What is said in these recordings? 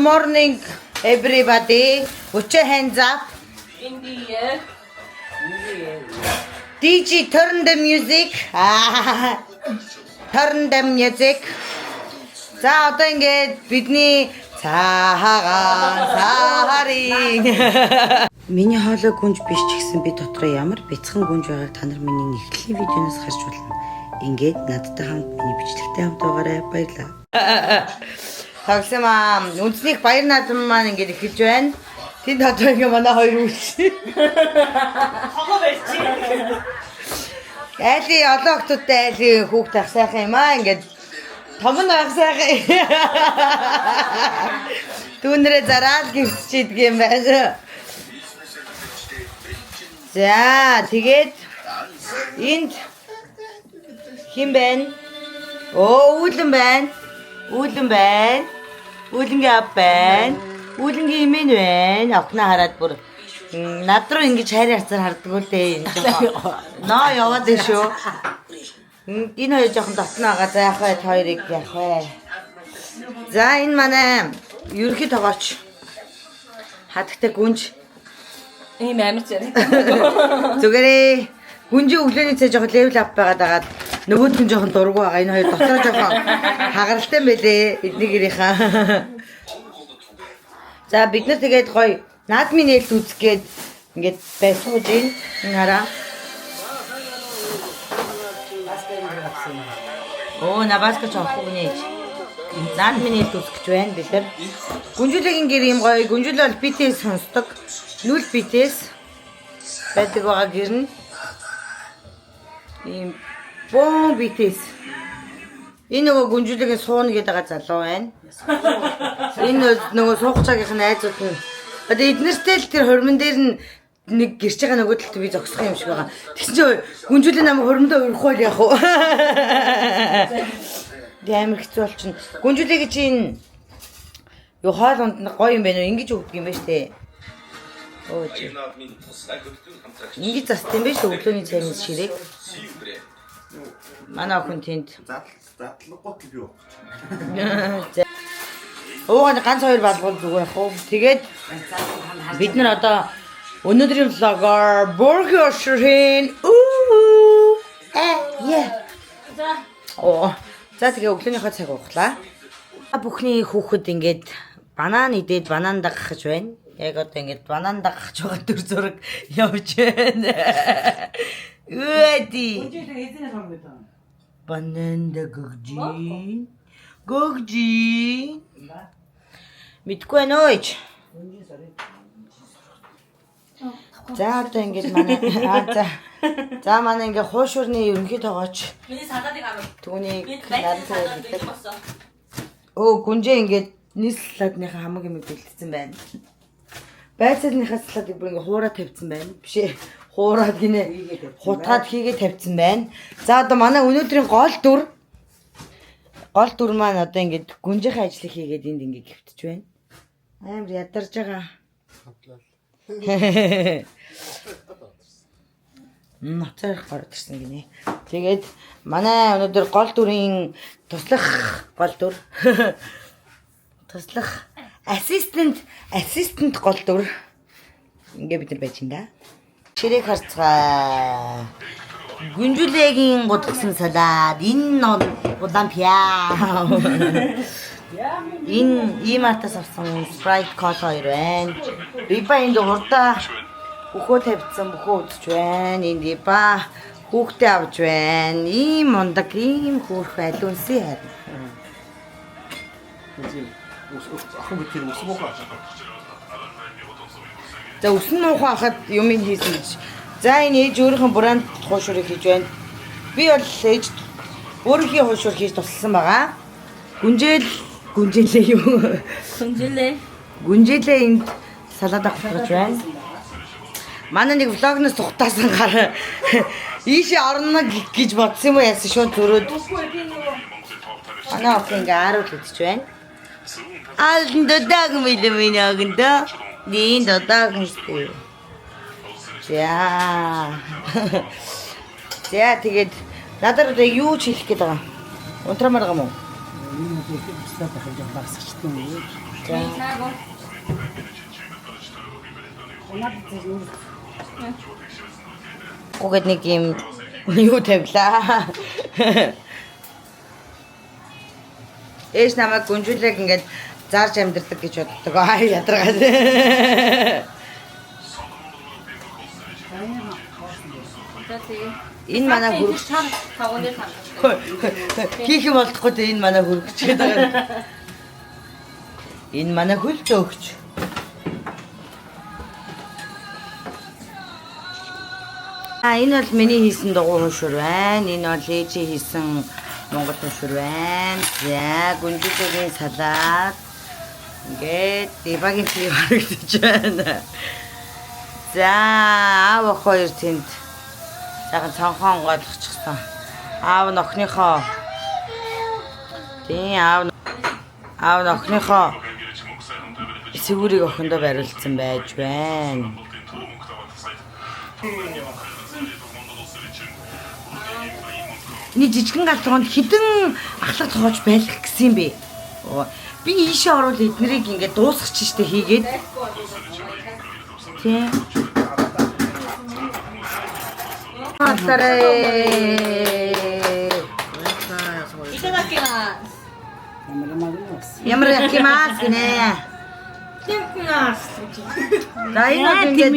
morning, everybody. Put your hands up. In the air. DJ, turn the music. Turn the music. За одоо ингээд бидний цаагаан саарин. Миний хоолой гүнж биш ч гэсэн би дотроо ямар бяцхан гүнж байгааг та нар миний нэвтрлийн видеоноос харж болно. Ингээд надтай хамт миний бичлэгтэй хамт байгаарай. Баярлалаа. Тагсамаа үндэсний баяр наадам маань ингээд эхэлж байна. Тэнд одоо ингээ манай хоёр үлч. Хогоо барьчих. Айли олон охтуудтай айли хүүхд ах сайхан юм аа ингээд том нь ах сайхан. Түүнэрээ зараад гівчидэг юм байна. За тэгээд энд хин байна? Үүлэн байна. Үүлэн байна. Үүлэнгийн ав байна. Үүлэнгийн имэн байна. Окноо хараад бүр над руу ингэж хайр хацаар харддаг л дээ. Ноо яваад дээ шүү. Энэ хоёр жоохон дотно байгаа. За яах вэ? Хоёрыг яах вэ? За энэ манай ерөнхий тогооч хатагтай гүнж Ийм амар зэрэг. зүгээрээ гүнжийн өглөөний цай жоохон левел ап байгаад нөгөөд нь жоохон дургу байгаа. Энэ хоёр дотроо жоохон хагаралтай мэлээ. Эдний гэрийнхаа. За бид нар тэгээд гоё наадмын нээлт үзэх гээд ингээд байсууж ийн. Хараа. Оо набаска чавахгүй нээж. Наадмын нээлт үзэх гэж байна бид нар. Гүнжүүлгийн гэр юм гоё. Гүнжүүл бол BTS сонсдог. Нүл BTS байдаг байгаа гэр нь. Ийм бон BTS. Энэ нөгөө гүнжүүлгийн сууна гэдэг байгаа залуу байна. Энэ нөгөө суух цагийнх нь айзууд нь. Одоо эднэртэй л тэр хормон дээр нь нэг гэрч байгаа нөгөө талд би зогсох юм шиг байгаа. Тэгсэн чинь гүнжүүлэн намайг хормондоо өрөх байл яах вэ? Амар хэцүү болчихно. Гүнжүүлэг чинь юу хоол унд гоё юм байна уу? Ингэж өгдөг юм байна штэ. Оо чи. Ингэж заст юм байна шүү өглөөний цайны ширээг. Манай охин тэнд. Задлахгүй би юу. Уугаад ганц хоёр балгуул зүгээр яах вэ? Тэгээд бид нар одоо өнөөдрийн влогоор бургер ширэн. За. Оо. За тэгээ өглөөнийхөө цаг ууглаа. Бүхний хүүхэд ингээд банан идээд банан дагах гэж байна. Яг одоо ингээд банан дагах байгаа төр зураг явж байна. Үеди. Банан дагагжи. Гогжи. Мэдгүй байна уу ич? За одоо ингээд манай за манай ингээд хуушурны ерөнхий тогооч. Миний салаадыг авах. Түүний Салаад нарийн болсон. Оо гүнжээ ингээд нийс салаадныхаа хамаг юм бэлдсэн байна. Байцаалныхаа салаадыг бүр ингээд хуураа тавьсан байна. Биш ээ. Хуураад гинэ хутгаад хийгээ тавьсан байна. За одоо манай өнөөдрийн гол дүр маань одоо ингээд гүнжийнхээ ажлыг хийгээд энд ингээд гівтэж байна. Амар ядарж байгаа. Ноцорох гард ирсэн гинэ. Тэгээд манай өнөөдөр гол дүрийн туслах гол дүр. Туслах assistant гол дүр. Ингээ бид нар байж инда. Ширээг харцгаа. Гүнжүүлэгийн гудгсан салаад. Энэ удаан пиа. Энэ имартаас авсан Sprite Cola 2 байна. Рипа энд хурдаа бүхөө тавьсан бүхөө үзэж байна. Энд рипа хүүхдээ авч байна. Ийм мундаг, ийм хөөрх байлуунсий харин. Охин би тэр үсмөх аа. За өсөн нуухай хахад юм хийсэн гэж. За энэ ээж өөрийнхөө бранд хуушурыг хийж байна. Би бол ээж өөрийнхөө хуушур хийж тусалсан байгаа. Гүнжээлээ юу? Гүнжээлээ энд салаад авах гэж байна. Манай нэг влогноос тухтаасан гар ийшээ орно гэж бодсон юм уу яасан шууд зөрөөд. Манай охин ингээ харуул үзэж байна. Алдан дадаг мэлэн миний огондоо. Дин дадаг хэвчээ. За тэгээд надад юу ч хэлэх гээд байгаа. Унтрамаар байгаа мó? Энэ үеийг бусдад дахиж багсчихсан юм. Нааго. Гугэд нэг юм юу тавилаа. Ээж намайг гүнжүүлэг ингээд зарж амьдэрдэг гэж боддог. Аа ядаргаад. Энэ манай хөргөч Тагууны сан. хийх юм болохгүй дээ энэ манай хөргөч гэдэг. Энэ манай хөлтөөгч. Энэ бол миний хийсэн дугуй хушуур байна. Энэ бол ээжи хийсэн монгол хушуур байна. За гүнжүүлгийн салаад. Ингээд дибагийн фри харагдаж байна. За аав хоёр тэнд цагаан цонхон голчихсон. Аав нь охиныхоо. Тийм аав нь охиныхоо сэгүүрийг охиндоо бариулсан байж байна. Ни жижигэн галтгоонд хідэн ахлах тоож байлгах гэсэн юм бэ. Би ийшээ орвол эднэрийг ингээд дуусгач штэ хийгээд. Тийм. Итадакимас. Ямар якимаас гинэ. Тэмнаас. За энэ бол ингээд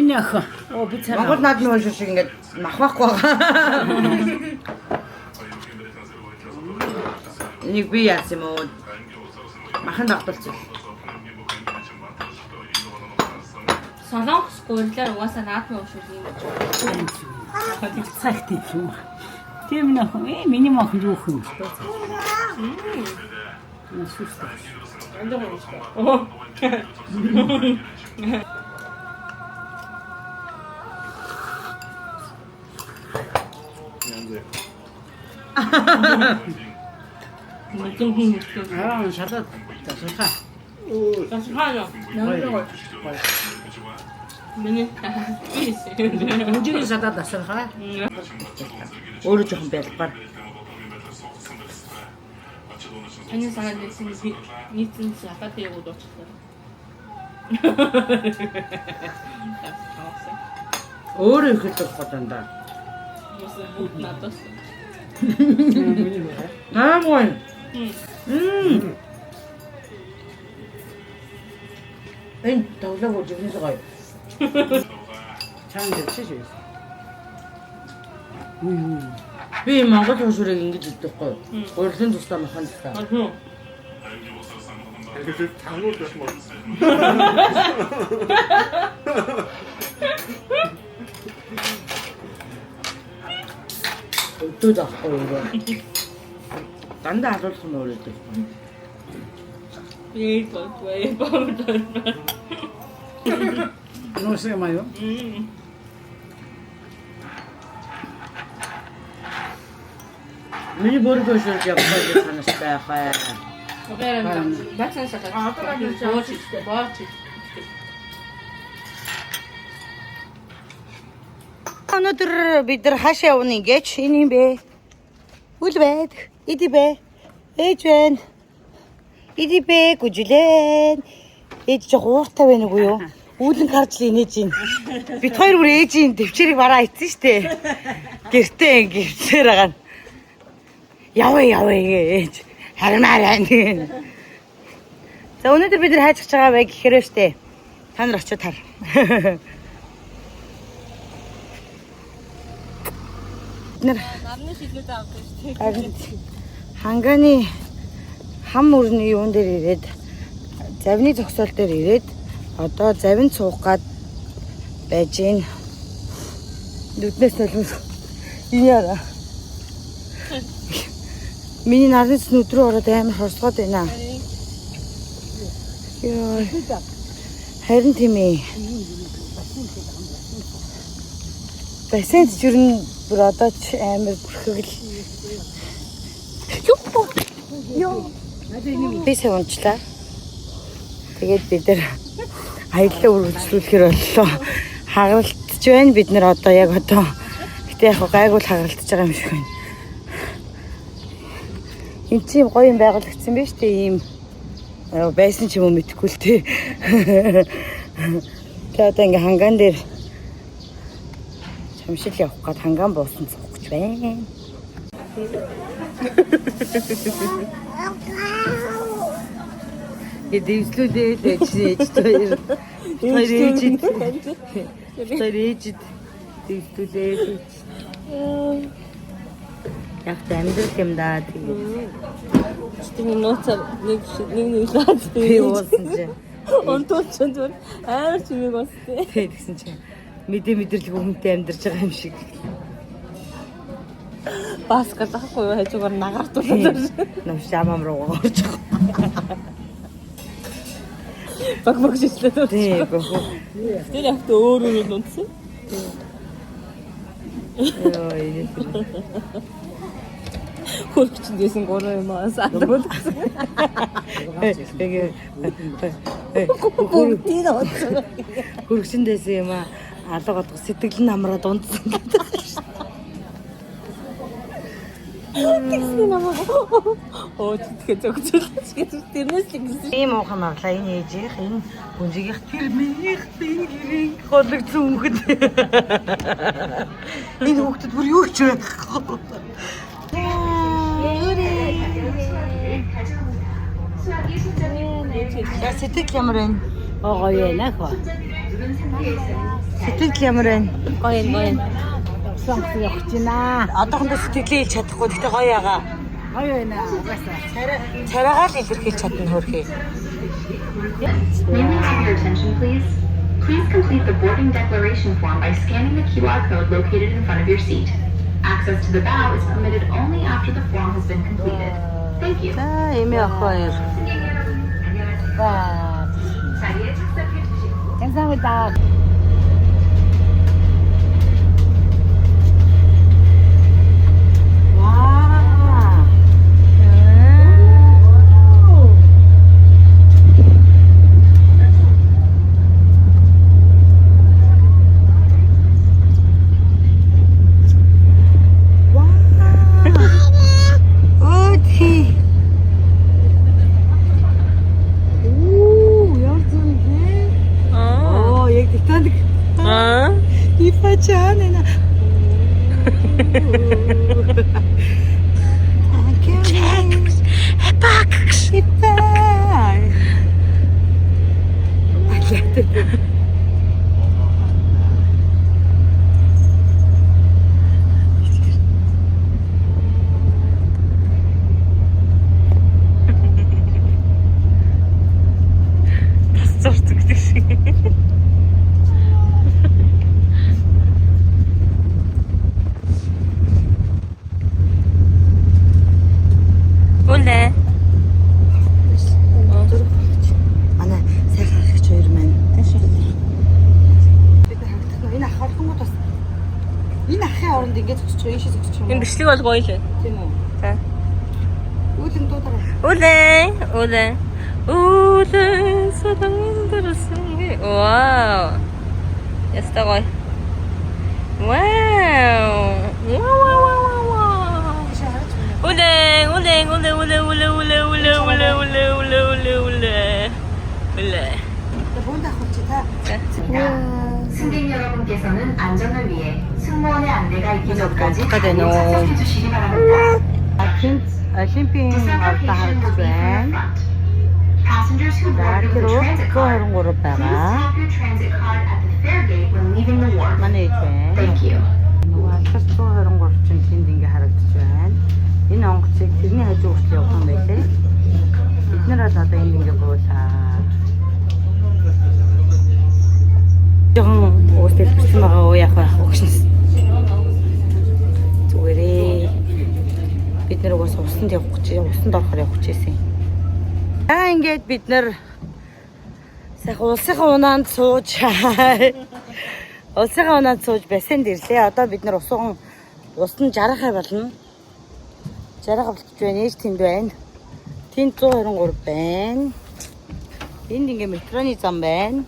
Монгол наадмын хушуур шиг ингээд махвахгүй байгаа. Энийг би яасан юм уу? Махан давталцсан. Солонгос гурлаар угаасаа наадмын ушул юм гэж. Цагт юм. Тийм нөх миний мах юу хөн. Аа шатад тасалха. Тасалхаа. Нэмэрэг. Миний Мужиг шатад тасалха. Өөрөө жоохон байлгаар. Они санаад нийтэн шатад ягууд очихлаа. Өөрөө их хэлэх годонда. Юусе бүгд надаас. Аамгүй. Энэ тавлаг үжигнээс гоё. Чаан дээр чиш. Би Монгол хушуурыг ингэж хэлдэггүй. Урлагийн тусдаа махан тусдаа. 이게 장로 되시면 또 잡고 이거. 난다 안 줬으면 어렸대. 노세 마요. миний бөргөө шүрж явах санастай хаа. Өнөөдөр бид нар хаашаа явна гэж энэ юм бэ? Үл байд. Иди бэ. Ээж байна. Иди бэ гүжлэн. Ээж жоо хууртай байна уу юу? Үүлэн харж л инээж ин. Бид хоёр бүр ээжийн төвчрийг бараа ицсэн штэ. Гэртээ гэртээр байгаа. Яваа гэж хармаарай нэг. За өнөөдөр бид нар хайж байгаа бай гэхээрээ штэ. Та нар очиод хар. Нар Намны шилээд авдаг шүү. хангааны хам өрний юун дээр ирээд завны зогсоол дээр ирээд одоо завин цуух гад байж гин. Нүднээс толмос яара. Миний нарны нүд рүү ороод амар хорсгоод байна. Яа. Харин тийм ээ. Бассейн зүрн бүр одоо ч амар бүрхэгэл. Ёо. Би савунчлаа. Тэгээд бид нар аяллаа үргэлжлүүлэхээр боллоо. Хагаралтж байна бид нар одоо яг одоо. Гэтэ яг гайгүй хагаралтж байгаа юм шиг байна. Энд чинь гоё юм байгуулагдсан биз дээ ийм Байсан ч юм уу мэдэхгүй л тээ. Тэгээ одоо ингээ ханган дээр шамшил явах гээд ханган буусан цух гэж байна. Эдивслүүдээ дэжиж хоёр ээжид дэвслүүдээ яг амьдрал юм да тэгээд тийм нууцаар нэг лаад би уусан чинь онтолчонд амар чимэг бастэй. тэгээд гэсэн чинь мэдэрлэг хүнтэй амьдарч байгаа юм шиг. Бас гатахгүй хажуугаар нагартуулаад Навшаамам руу орж байгаа. баг шишлээд. Тийм. Тэр яг тэ өөр унтсан. Йоо энэ. Хөргөчн дэсэн гурав юм аа саадгүй. Хөргөчн дэсэн юм аа алга бодго сэтгэл нь амраад унтсан гэдэг. Тэгсэн юм аа. Оо тэгэх зөвчөлч гэдэг тэрнээс л гэсэн. Ийм уухан авлаа энэ ээжийнх энэ гүнжигийнх тэр минийх биеийн хоолгцсон хүүхэд. Энэ хүүхдэд бүр юу ч байхгүй. Я сэтгэл ямар байна? Гоё байна хөө. Сэтгэл ямар байна? Гоё. Сонх явах чинь. Одоохондоо сэтгэлээ хэлж чадахгүй гэхдээ гоё ягаа. Гоё байна. Царайгаар л илэрхийлж чадна хөрхий. May we have your attention, please? Please complete the boarding declaration form by scanning the QR code located in front of your seat. Access to the bow is permitted only after the form has been completed. Thank you. За эмээ ах хоёр. Ба. 자리에 착석해 주시고. 감사합니다. 와. 어디? Яг тэтэнэг. Ипачаана. Эпакс. Эпай. Тасцорт гэдэг шиг. Үлээ. Манай сайхан ах хоёр маань. Бид харагдах энэ ах холбонгууд бас энэ ахын оронд ингэж зогсчих ийшээ зогсчих юм. Энэ бичлэг бол гоё лээ. Тийм үү? За. Үүлэн дуудаа. Үлээ садан дэрсэн. Вау. Яста гоё. Вау. Үлээ. Бунда хоч지 다. 승객 여러분께서는 안전을 위해 승무원의 안내가 있기 전까지 어떡하대, 자리에 너. 착석해 주시기 바랍니다. 캠핑 왔다 할때 Passengers who boarded the 그리고 transit 그거 car, 하는 거로 please 봐봐. tap your transit card at the fare gate when leaving the wharf. манай ээж байна. Thank you. Нөгөө 120 чинь тэнд ингээ харагдаж байна. Энэ онгоцыг тэрний хажуу хүртэл явах юм байлээ. Бид нар одоо энд ингээ буулаа. Жон уус дэлбэрсэн байгаа уу яах вэ? Өгшнс. Зүгээрээ. Бид нар уус усанд явах гэж, усанд орохоор явах гэжсэн. Ингээд бид нар сайхан улсынхаа унаанд сууж улсынхаа унаанд сууж бассейнд ирлээ. Одоо бид нар усан 60-аа болно. 60-аа болчих байна. Ээж тэнд байна. Тэнд 123 байна. Энд ингээ метроны зам байна.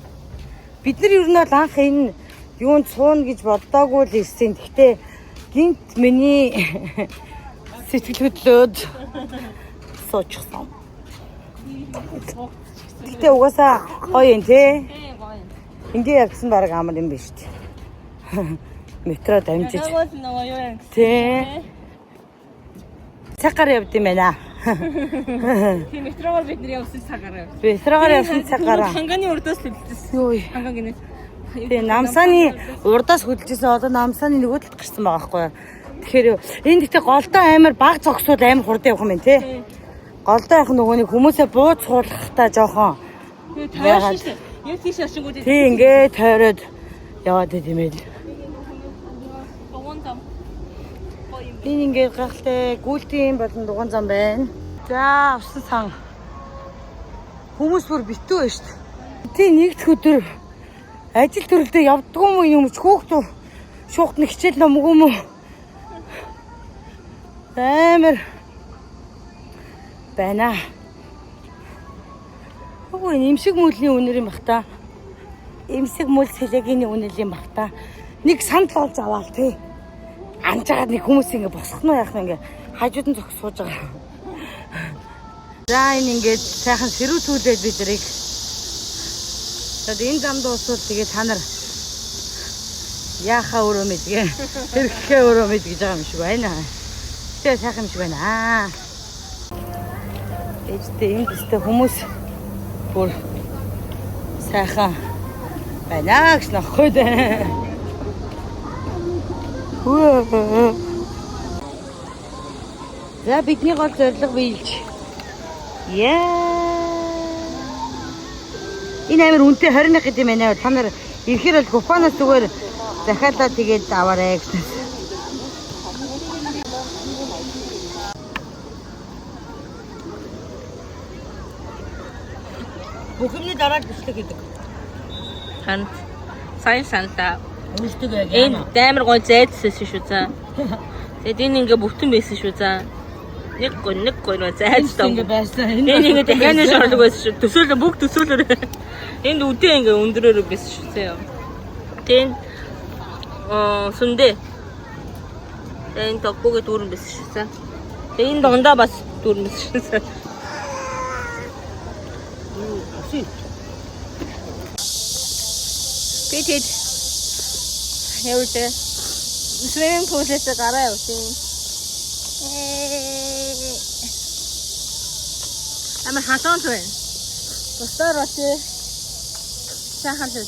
Бид нар ер нь бол анх энэ юунд сууна гэж боддоогүй л ирсэн. Гэхдээ гинт миний сэтгэл хөдлөөд суучихсан. Гэтэ угаасаа гоё юм тий. Тий, гоё. Ингээ явсан баг амар юм биш үү? Метро дамжиж. Тэгвэл нөгөө юу юм. Тий. Цагаар явд юм байна. Тийм метроор бид нэр явсан цагаараа. Метроор явсан цагаараа. Ханганы урдаас төлөвлөсөн. Юу. Ханган гинэ. Тэгээ намсааны урдаас хөдөлжсэн одоо намсааны нөгөө талд гарсан байгаа байхгүй юу. Тэгэхээр энэ гэхдээ голдоо амар баг зогсоод амар хурдан явах юм байна тий. Голдоо явах нөгөө нэг хүмүүсээ бууж суулгахтаа жоохон. Тэгээ тайвшиж. Яг тийш очингууд. Тий ингээ тойроод яваад байт юм ээ. Дугуун зам. Энэ ингээ гахалтай гүйлтийн болон дугуун зам байна. За усан сан. Хүмүүс бүр битүү байна шүү дээ. Тий нэгд өдөр ажил төрөлдөө явдггүй юм ч хөөхтөө шуухт нэг хичээл номгүй юм уу? Амар байна. Ой, имсэг мөлийн үнэр юм бах та. Имсэг мөл сэлэгийн үнэл юм бах та. Нэг сандал олж аваал тий. Анжаад нэг хүмүүс ингэ босгох нь яах вэ ингээ хажууд нь зогс сууж байгаа. За энэ ингээд сайхан сэрүүцүүлээд бид нарыг. Тэгээд энэ зам дуусвал тэгээд та нар яахаа өөрөө мэдгээ. Хэрэгхээ өөрөө мэдгэж байгаа юм шиг байна. Тэ сайхан юм шиг байна. Ээжтэй энэ дэстэй хүмүүс бүр сайхан байна гэж нөхөд. За бидний гол зорилго биелж. Энэ амир үнэтэй 21 гэдэг юм байна. Та нар ирэхээр бол купоноос зүгээр захиалаад тэгээд аваарай гэсэн. Бүхний дараа бүслэг гэдэг. Танд сайн саналаа. Бүслэг яг Энэ амар гой зайдсан шүү за. Тэгэд энэ ингээ бүтэн байсан шүү за. Нэг гой нөө зайдсан. ингэ байсан. Энэ ингээ дахианы шорлог байсан шүү. Төсөөлө бүх төсөөлөөр. Энд үдээ ингээ өндрөөр байсан шүү заа. Тэн сүндэ. Энэ тогбогийн дүүрэн байсан шүү за. Энэ дондоо бас дүүрэн байсан шүү за. Битэд явуулаа. Swimming pool-ээс гараа явуулсан. Амар хатаан байна. Босоор очие. Сайхан л үү.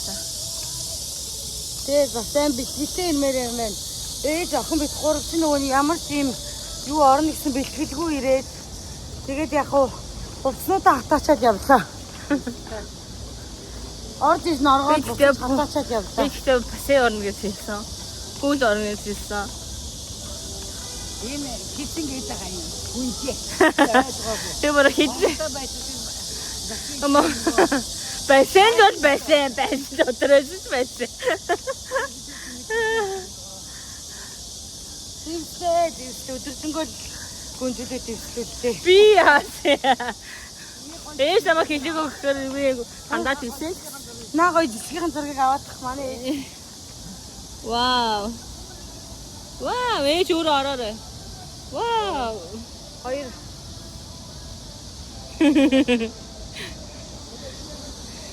Тэгээд бас сайн бэлтгэлтэй ирмээр юм байна. Ээж охин бит гуравч нөгөө ямар ч юм юу орно гэсэн бэлтгэлгүй ирээд тэгээд яг хуу хувцснуудаа хатаачаад явлаа. Орж иж норгоод хатаачаад явлаа. Ихтэй пасээ орно гэж хэлсэн. Гүүл орно гэж хэлсэн. Ийм хитэн гэж байгаа юм. Хүнчээ. Тэр бүр хитэн. Ама байсан бол байсан дотрос байсан. Тэмцээ өдөржингөө гүнжүүлээд дэвслүүлээ. Би яасан. Ээс намайг хэлээгөө гэхээр би хандаад ирсэн. Наа гоё жижигхэн зургийг аваадах манай ээж. Вау. Вау, ээж өөрөө ороорой. Вау. Хоёр.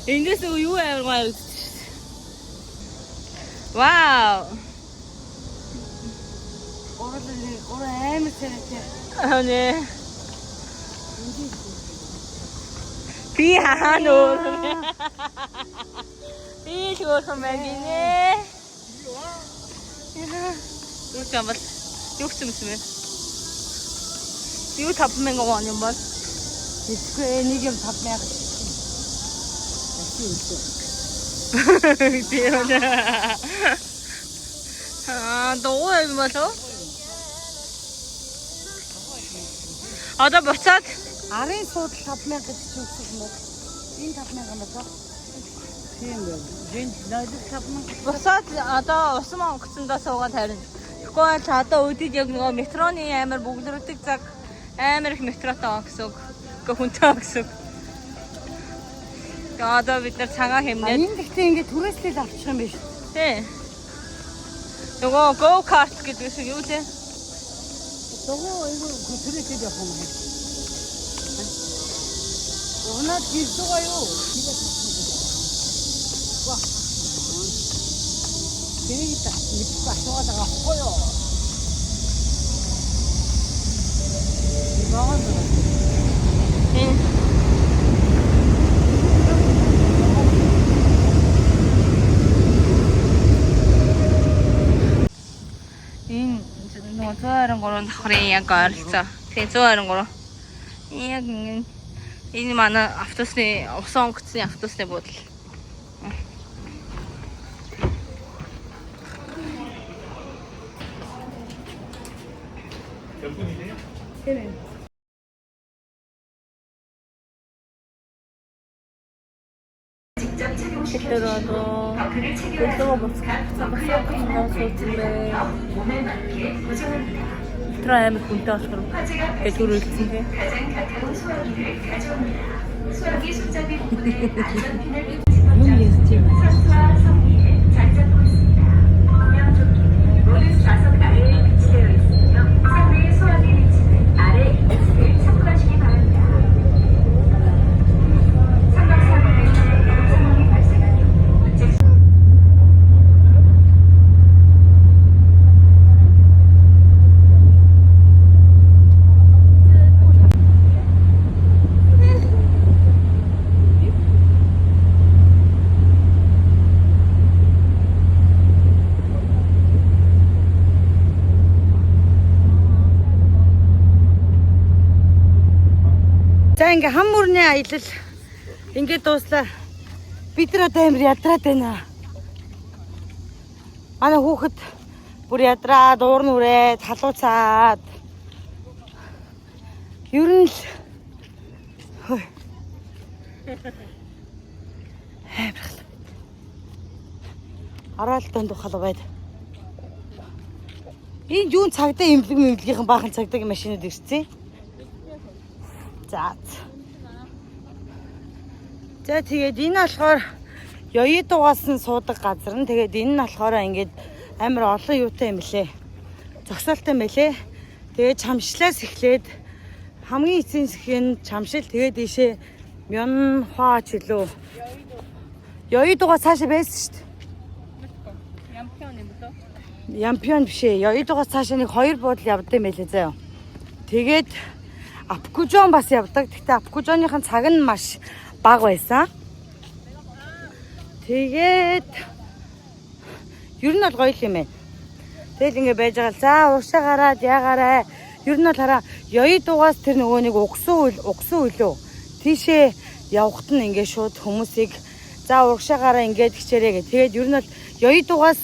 Эндээс юу амар гоё. Вау. Гурал амар царайтай. Анэ. Би хаануу. Би шүүхэн мэгинэ. Юу ч юм бол юу ч юм бэ? Юу 5,000 вон юм бол? Эсвэл нэг юм 5,000. Доо юм болов? Одоо буцаад Арын суудал 5,000 гэж чи үсэх юм бол энэ 5,000 юм болоо. Тийм байна. Энд найдах 5,000. буцаад одоо усан онгоцсондоо суугаад харина. Тэгэхгүй бол одоо өдөд яг нөгөө метроны амар бөглөрдөг цаг амар их метротой гэсэн үг. Гэхдээ хүнтэй гэсэн үг. Тэгээ одоо бид нар цагаан хэмнээд Энэ гэхдээ ингээд түрээслэл авчих юм биш. тий. Нөгөө go kart гэдэг шиг юу лээ? Догоо айгүй түрээслэл явах юм. Унаад гэрдугаа юу? Тэнийг мэдхгүй асуугаад байгаа байхгүй юу? Энэ нөгөө 123 давхрын яг ойролцоо. Тэгээ 123. Яг энэ манай автобусны усан онгоцны автобусны буудал. 직접 착용시켜 그때라도 버튼을 또 체결하여 먹고 각 좋은데 몸에 맞게 고정합니다. 드라이브 본때 와서 화재가 개조를 발생시 했는데 가장 가까운 소화기를 가져옵니다. 소화기 손잡이 부분에 안전핀을 집어넣고 선수와 성기에 잘 잡고 있습니다. 구명조끼는 모든 좌석 아래에 비치되어 있으며 상대의 소화기 위치는 아래 위치를 참고하시기 바랍니다. 상박 사고를 위해 상황이 발생한 경우 즉시 За ингээ хам мөрний аялал ингээ дууслаа. Бид нар одоо амар ядраад байна. Манай хүүхэд бүр ядраад, уур нүрээд, халууцаад. Ер нь л Араалтанд ухаал байд. Энэ юун цагдаа имлэгийнхэн баахан цагдаагийн машинууд ирсэн. За. За тэгээд энэ болохоор ёи дугаас нь суудаг газар нь. Тэгээд энэ нь болохоор ингээд амар олон юутай юм лээ. Зогсоолтой юм лээ. Тэгээд чамшлаас эхлээд хамгийн эцсийнх нь чамшил, тэгээд ийшээ Мёнхуа ч үлээ. Ёи дугаас цаашаа байсан шүү дээ. Ямпион биш ээ. Ёи дугаас цаашаа нэг 2 буудал явдаг юм байлээ заяа. Тэгээд Апкужон бас явдаг. Гэхдээ Апкужоныхын цаг нь маш бага байсан. Тэгээд ер нь бол гоё юм байна. Тэгэл ингэ байж байгаа л за уушаа гараад яагаарай. Ер нь бол хараа ёи дугаас тэр нөгөө нэг угсан үлөө. Тийшээ явахт нь ингэ шууд хүмүүсийг за урагшаагаараа ингэж хичээрээ гэх. Тэгээд ер нь бол ёи дугаас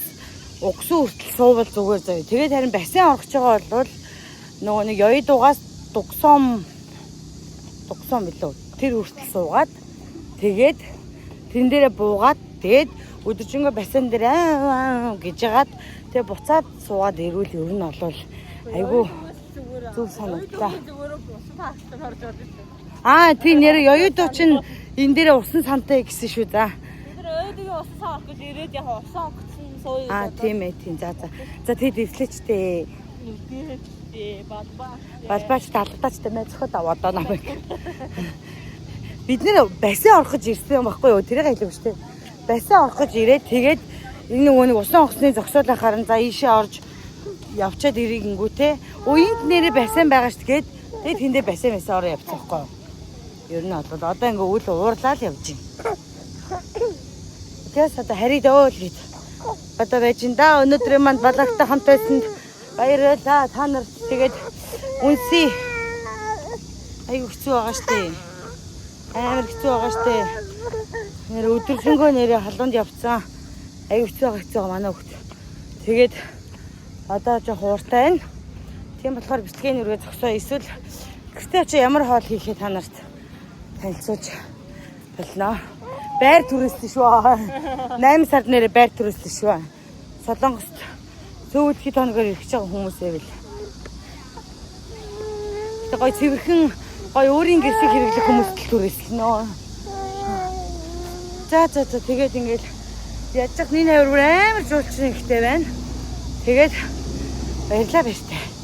угсан хүртэл суувал зүгээр заяа. Тэгээд харин бассейн орох гэж байгаа бол нөгөө нэг ёи дугаас дугсом билүү. Тэр хүртэл суугаад тэгээд тэрэн дээрээ буугаад тэгээд өдөржингөө бассейн дээр гэж яагаад тэгээд буцаад суугаад ирүүл ер нь олвол айгүй зүг санагдлаа. Тийм нэр ёюудоо чинь энэ дээрээ усан сантай гэсэн шүү за. Тэр өөдгийн усан сан орох гэж ирээд яг усан онгоцны сууя. Тийм ээ тийм за. За тэгээд дэвслэчтэй. Балбаач талбаач тэмээ зөвхөн одоо намайг. Бид нэр бассейн орох гэж ирсэн юм баггүй юу? Тэрийг хэлэв шүү дээ. Бассейн орох гэж ирээд тэгээд энэ нөгөө нэг усан онгоцны зогсоолын харан за ийшээ орж явчаад ирэнгүүтээ уянд нэрээ бассейн байгаа ш тэгээд тэндээ бассейн мэсээ ороо явцсан байхгүй юу? Ер нь бол одоо ингээ үл уурлаа л явж байна. Тэгээс одоо харид өөл гээд. Одоо байж ин да өнөөдөр манд балагтай хамт байсанд баярлалаа та нарт тэгээд үнсий. Айгу хэцүү байгаа штэ. Амар хэцүү байгаа штэ. Нэр өдөржингөө нэрээ халуунд явцсан. Айгу хэцүү байгаа манай хүүхд. Тэгээд одоо жоох ууртай байна. Тийм болохоор бэлтгэн үргээ зогсоо эсвэл гэртээ чи ямар хоол хийхээ та нарт танилцуулж болно. Байр түрээстэй шүү. 8 сард нэрээ байр түрээстэй шүү. Солонгост зөөлхий тоногоор ирэх байгаа хүмүүсээ бил. Тэг гой цэвэрхэн гой өөрийн гэрсийг хэрэглэх хүмүүст л түрээслэнэ. За тэгээд ингээл яаж нэг авир амар жуулчин ихтэй байна. Тэгээд баярлалаа баяртай.